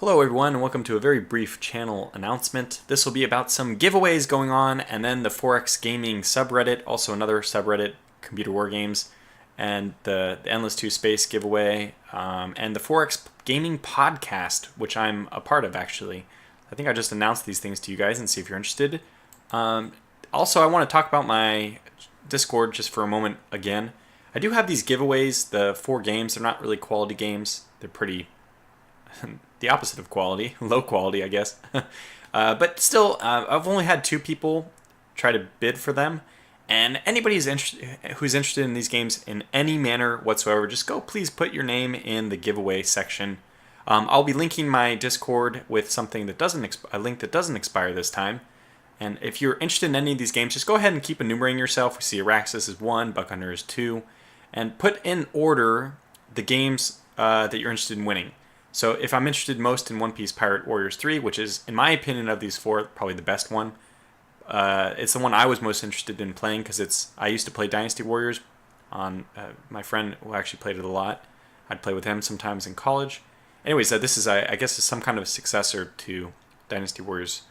Hello everyone and welcome to a very brief channel announcement. This will be about some giveaways going on and then the 4X Gaming Subreddit, also another subreddit, Computer Wargames, and the Endless 2 Space giveaway, and the 4X Gaming Podcast, which I'm a part of actually. I think I just announced these things to you guys and see if you're interested. Also, I want to talk about my Discord just for a moment again. I do have these giveaways, the 4 games. They're not really quality games. They're pretty... the opposite of quality, low quality, I guess. But still, I've only had 2 people try to bid for them. And anybody who's interested in these games in any manner whatsoever, just go please put your name in the giveaway section. I'll be linking my Discord with something that a link that doesn't expire this time. And if you're interested in any of these games, just go ahead and keep enumerating yourself. We see Araxis is 1, Buck Hunter is 2. And put in order the games that you're interested in winning. So if I'm interested most in One Piece Pirate Warriors 3, which is, in my opinion of these 4, probably the best one. It's the one I was most interested in playing because I used to play Dynasty Warriors on my friend who actually played it a lot. I'd play with him sometimes in college. Anyways, this is, I guess, is some kind of successor to Dynasty Warriors.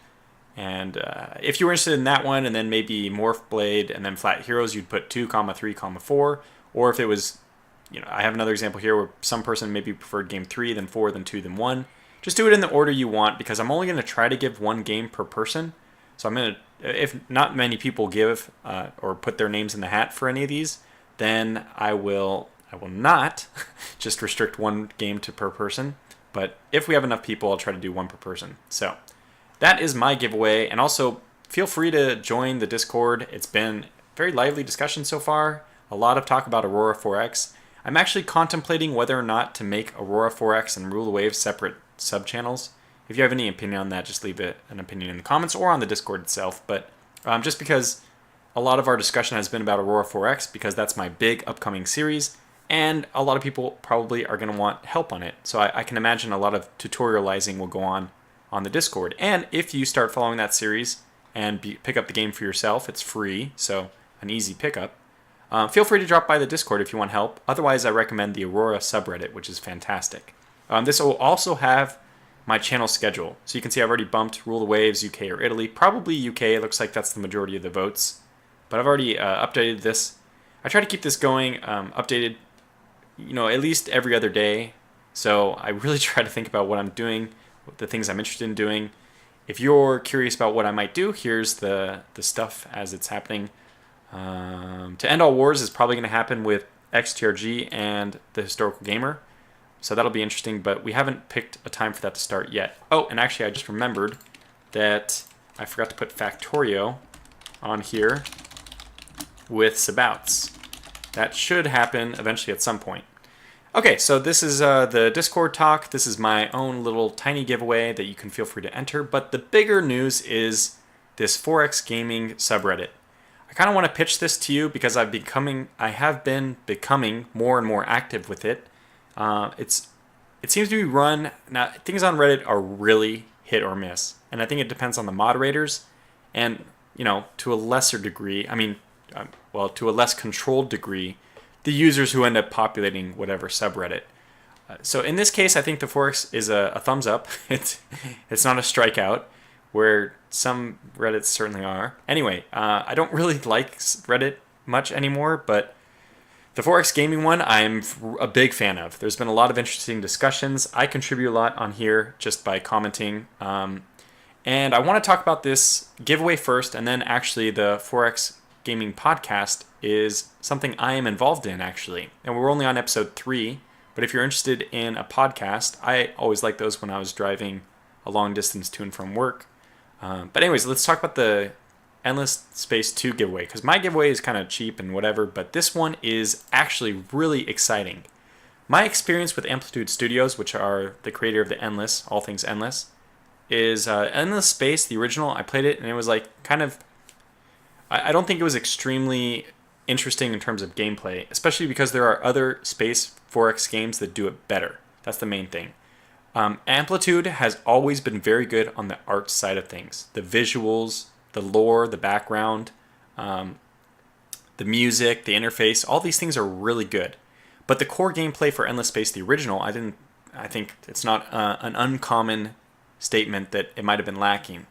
And if you were interested in that one, and then maybe Morph Blade, and then Flat Heroes, you'd put 2, 3, 4. Or if it was... I have another example here where some person maybe preferred game 3, then 4, then 2, then 1. Just do it in the order you want because I'm only going to try to give 1 game per person. So I'm going to, if not many people give or put their names in the hat for any of these, then I will not just restrict 1 game per person. But if we have enough people, I'll try to do 1 per person. So that is my giveaway. And also feel free to join the Discord. It's been very lively discussion so far. A lot of talk about Aurora 4X. I'm actually contemplating whether or not to make Aurora 4X and Rule the Waves separate sub-channels. If you have any opinion on that, just leave an opinion in the comments or on the Discord itself. But just because a lot of our discussion has been about Aurora 4X, because that's my big upcoming series, and a lot of people probably are going to want help on it. So I can imagine a lot of tutorializing will go on the Discord. And if you start following that series and pick up the game for yourself, it's free, so an easy pickup. Feel free to drop by the Discord if you want help. Otherwise, I recommend the Aurora subreddit, which is fantastic. This will also have my channel schedule. So you can see I've already bumped Rule the Waves, UK or Italy. Probably UK. It looks like that's the majority of the votes. But I've already updated this. I try to keep this going, updated, at least every other day. So I really try to think about what I'm doing, the things I'm interested in doing. If you're curious about what I might do, here's the stuff as it's happening. To End All Wars is probably going to happen with XTRG and the Historical Gamer. So that'll be interesting, but we haven't picked a time for that to start yet. Oh, and actually I just remembered that I forgot to put Factorio on here with Sabouts. That should happen eventually at some point. Okay, so this is the Discord talk. This is my own little tiny giveaway that you can feel free to enter. But the bigger news is this 4X Gaming subreddit. I kind of want to pitch this to you because I have been becoming more and more active with it. It seems to be run, now things on Reddit are really hit or miss. And I think it depends on the moderators and, to a lesser degree, to a less controlled degree, the users who end up populating whatever subreddit. So in this case, I think the 4X is a thumbs up. It's not a strikeout, where some Reddits certainly are. Anyway, I don't really like Reddit much anymore, but the 4X Gaming one I'm a big fan of. There's been a lot of interesting discussions. I contribute a lot on here just by commenting. And I want to talk about this giveaway first, and then actually the 4X Gaming Podcast is something I am involved in, actually. And we're only on episode 3, but if you're interested in a podcast, I always like those when I was driving a long distance to and from work. But anyways, let's talk about the Endless Space 2 giveaway, because my giveaway is kind of cheap and whatever, but this one is actually really exciting. My experience with Amplitude Studios, which are the creator of the Endless, all things Endless, is Endless Space, the original. I played it, and it was like kind of... I don't think it was extremely interesting in terms of gameplay, especially because there are other Space 4X games that do it better. That's the main thing. Amplitude has always been very good on the art side of things. The visuals, the lore, the background, the music, the interface, all these things are really good. But the core gameplay for Endless Space, the original, I think it's not an uncommon statement that it might have been lacking.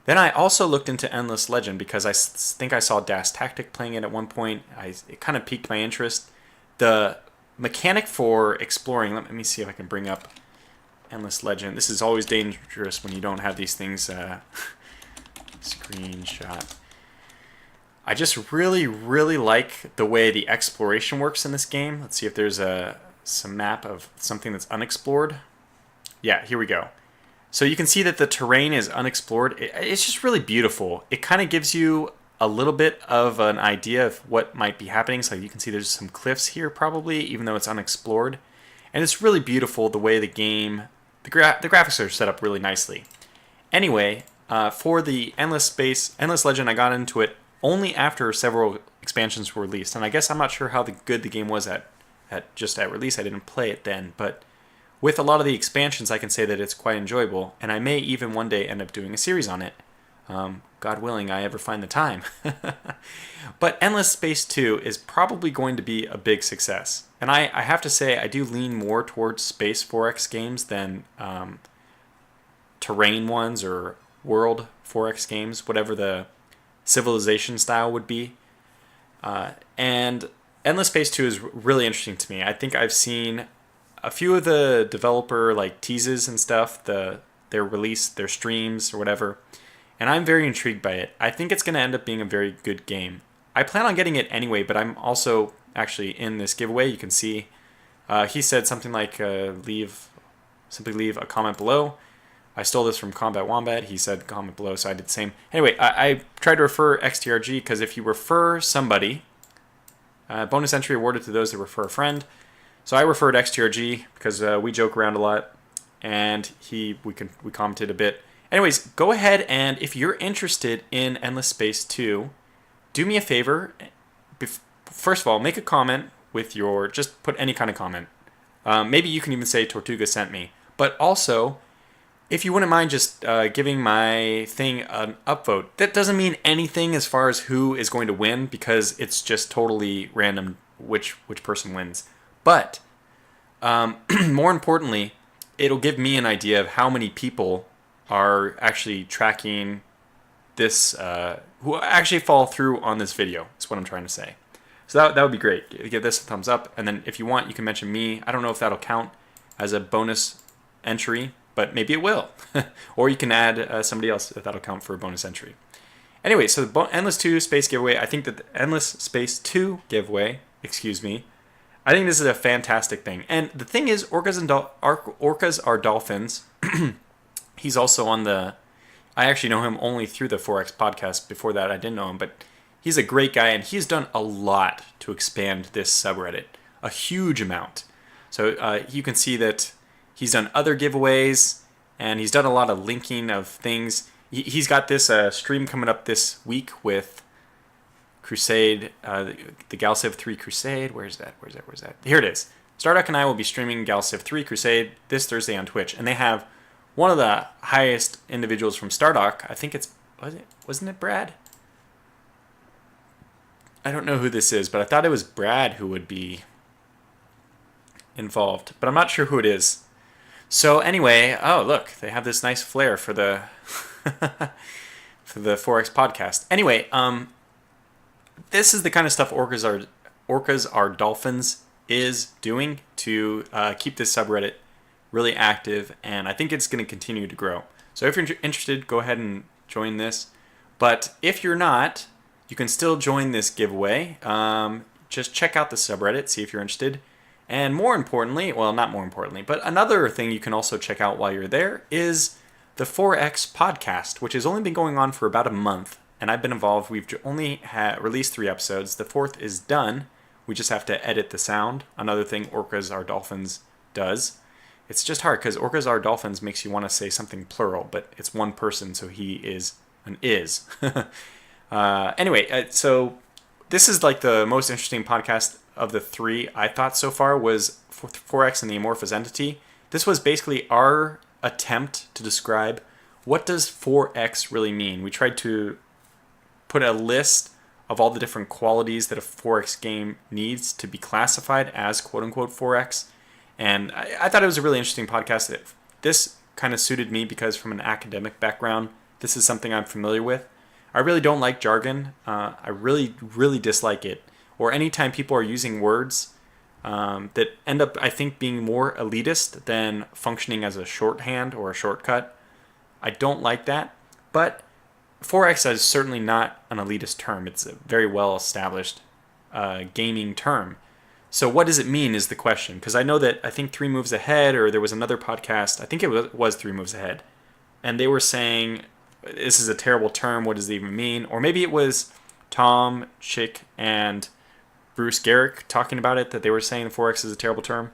Then I also looked into Endless Legend because I think I saw Das Tactic playing it at one point. It kind of piqued my interest. The mechanic for exploring, let me see if I can bring up Endless Legend. This is always dangerous when you don't have these things. Screenshot. I just really, really like the way the exploration works in this game. Let's see if there's some map of something that's unexplored. Yeah, here we go. So you can see that the terrain is unexplored. It's just really beautiful. It kind of gives you a little bit of an idea of what might be happening. So you can see there's some cliffs here probably, even though it's unexplored. And it's really beautiful the way the game, the graphics are set up really nicely. Anyway, for the Endless Legend, I got into it only after several expansions were released. And I guess I'm not sure how good the game was at release. I didn't play it then, but with a lot of the expansions, I can say that it's quite enjoyable, and I may even one day end up doing a series on it. God willing, I ever find the time. But Endless Space 2 is probably going to be a big success. And I have to say, I do lean more towards Space 4X games than terrain ones or World 4X games, whatever the Civilization style would be. And Endless Space 2 is really interesting to me. I think I've seen a few of the developer teases and stuff, their release, their streams or whatever, and I'm very intrigued by it. I think it's going to end up being a very good game. I plan on getting it anyway, but I'm also actually in this giveaway. You can see he said something like simply leave a comment below. I stole this from Combat Wombat. He said comment below, so I did the same. Anyway, I tried to refer XTRG because if you refer somebody, bonus entry awarded to those that refer a friend. So I referred XTRG because we joke around a lot, and we commented a bit. Anyways, go ahead and if you're interested in Endless Space 2, do me a favor. First of all, make a comment with just put any kind of comment. Maybe you can even say Tortuga sent me. But also, if you wouldn't mind just giving my thing an upvote. That doesn't mean anything as far as who is going to win because it's just totally random which person wins. But more importantly, it'll give me an idea of how many people are actually tracking this, who actually follow through on this video, is what I'm trying to say. So that would be great. Give this a thumbs up, and then if you want, you can mention me. I don't know if that'll count as a bonus entry, but maybe it will. Or you can add somebody else if that'll count for a bonus entry. Anyway, so the Endless 2 Space giveaway, I think that the Endless Space 2 giveaway, I think this is a fantastic thing. And the thing is, Orcas are dolphins. He's also on I actually know him only through the 4X podcast. Before that, I didn't know him, but he's a great guy, and he's done a lot to expand this subreddit. A huge amount. So you can see that he's done other giveaways, and he's done a lot of linking of things. He's got this stream coming up this week with Crusade, the Galciv 3 Crusade. Where's that? Here it is. Starduck and I will be streaming Galciv 3 Crusade this Thursday on Twitch, and they have one of the highest individuals from Stardock. I think wasn't it Brad? I don't know who this is, but I thought it was Brad who would be involved, but I'm not sure who it is. So anyway, oh look, they have this nice flare for the for the 4X podcast. Anyway, this is the kind of stuff Orcas Are Dolphins is doing to keep this subreddit really active, and I think it's going to continue to grow. So if you're interested, go ahead and join this. But if you're not, you can still join this giveaway. Just check out the subreddit, see if you're interested. And more importantly, well, not more importantly, but another thing you can also check out while you're there is the 4X podcast, which has only been going on for about a month, and I've been involved. We've only released 3 episodes. The 4th is done. We just have to edit the sound. Another thing Orcas Are Dolphins does. It's just hard because Orcas Are Dolphins makes you want to say something plural, but it's one person, so he is an is. Anyway, so this is like the most interesting podcast of the 3 I thought so far was 4X and the Amorphous Entity. This was basically our attempt to describe what does 4X really mean. We tried to put a list of all the different qualities that a 4X game needs to be classified as quote-unquote 4X. And I thought it was a really interesting podcast. This kind of suited me because from an academic background, this is something I'm familiar with. I really don't like jargon. I really, really dislike it. Or anytime people are using words that end up, I think, being more elitist than functioning as a shorthand or a shortcut. I don't like that. But Forex is certainly not an elitist term. It's a very well-established gaming term. So what does it mean is the question. Because I know that I think 3 Moves Ahead, or there was another podcast, I think it was 3 Moves Ahead, and they were saying, this is a terrible term, what does it even mean? Or maybe it was Tom, Chick, and Bruce Garrick talking about it, that they were saying Forex is a terrible term.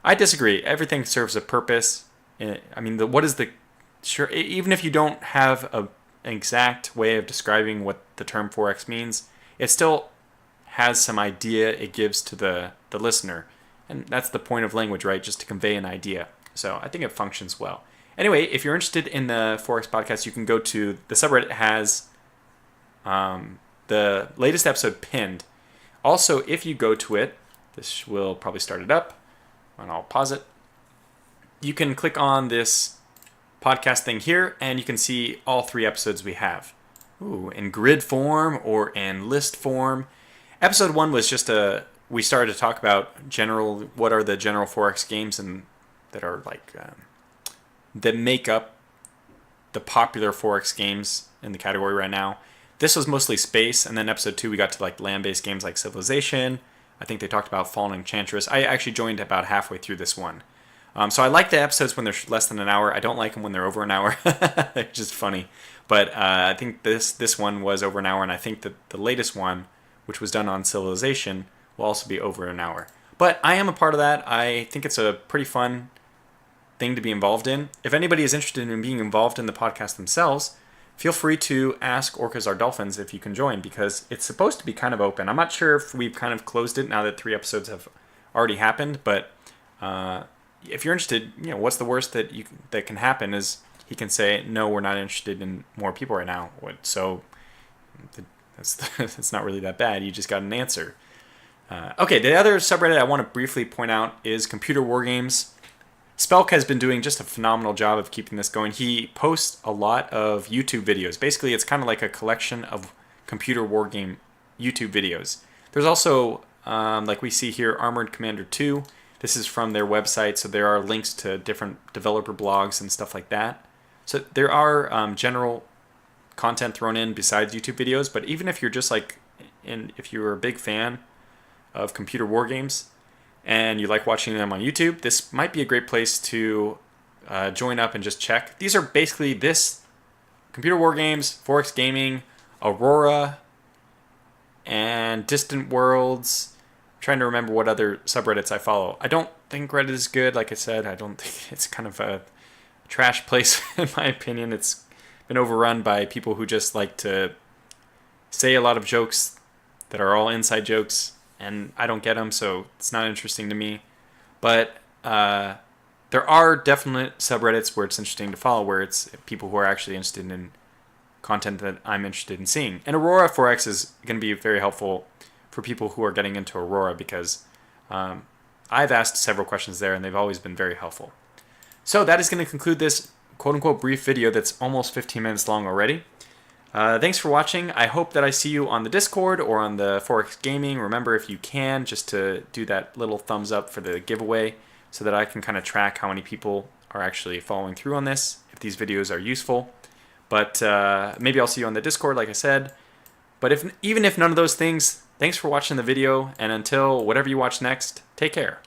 I disagree. Everything serves a purpose. I mean, even if you don't have an exact way of describing what the term Forex means, it still has some idea it gives to the listener. And that's the point of language, right? Just to convey an idea. So I think it functions well. Anyway, if you're interested in the Forex podcast, you can go to the subreddit. Has the latest episode pinned. Also, if you go to it, this will probably start it up, and I'll pause it. You can click on this podcast thing here, and you can see all 3 episodes we have. In grid form or in list form. Episode 1 was just we started to talk about what are the general Forex games and that are like that make up the popular Forex games in the category right now. This was mostly space, and then episode 2 we got to like land-based games like Civilization. I think they talked about Fallen Enchantress. I actually joined about halfway through this one. So I like the episodes when they're less than an hour. I don't like them when they're over an hour. They're just funny. But I think this one was over an hour, and I think that the latest one, which was done on Civilization, will also be over an hour. But I am a part of that. I think it's a pretty fun thing to be involved in. If anybody is interested in being involved in the podcast themselves, feel free to ask Orcas Are Dolphins if you can join, because it's supposed to be kind of open. I'm not sure if we've kind of closed it now that 3 episodes have already happened, but if you're interested, what's the worst that can happen is he can say, no, we're not interested in more people right now. So it's not really that bad. You just got an answer. Okay, the other subreddit I want to briefly point out is Computer Wargames. Spelk has been doing just a phenomenal job of keeping this going. He posts a lot of YouTube videos. Basically, it's kind of like a collection of computer wargame YouTube videos. There's also, like we see here, Armored Commander 2. This is from their website, so there are links to different developer blogs and stuff like that. So there are general content thrown in besides YouTube videos, but even if you're just if you're a big fan of computer wargames, and you like watching them on YouTube, this might be a great place to join up and just check. These are basically Computer Wargames, Forex Gaming, Aurora, and Distant Worlds. I'm trying to remember what other subreddits I follow. I don't think Reddit is good. Like I said, I don't think it's kind of a trash place in my opinion. It's been overrun by people who just like to say a lot of jokes that are all inside jokes, and I don't get them, so it's not interesting to me. But there are definite subreddits where it's interesting to follow, where it's people who are actually interested in content that I'm interested in seeing. And Aurora Forex is going to be very helpful for people who are getting into Aurora, because I've asked several questions there, and they've always been very helpful. So that is going to conclude this quote-unquote brief video that's almost 15 minutes long already. Thanks for watching. I hope that I see you on the Discord or on the Forex Gaming. Remember, if you can, just to do that little thumbs up for the giveaway so that I can kind of track how many people are actually following through on this, if these videos are useful. But maybe I'll see you on the Discord, like I said. But even if none of those things, thanks for watching the video, and until whatever you watch next, take care.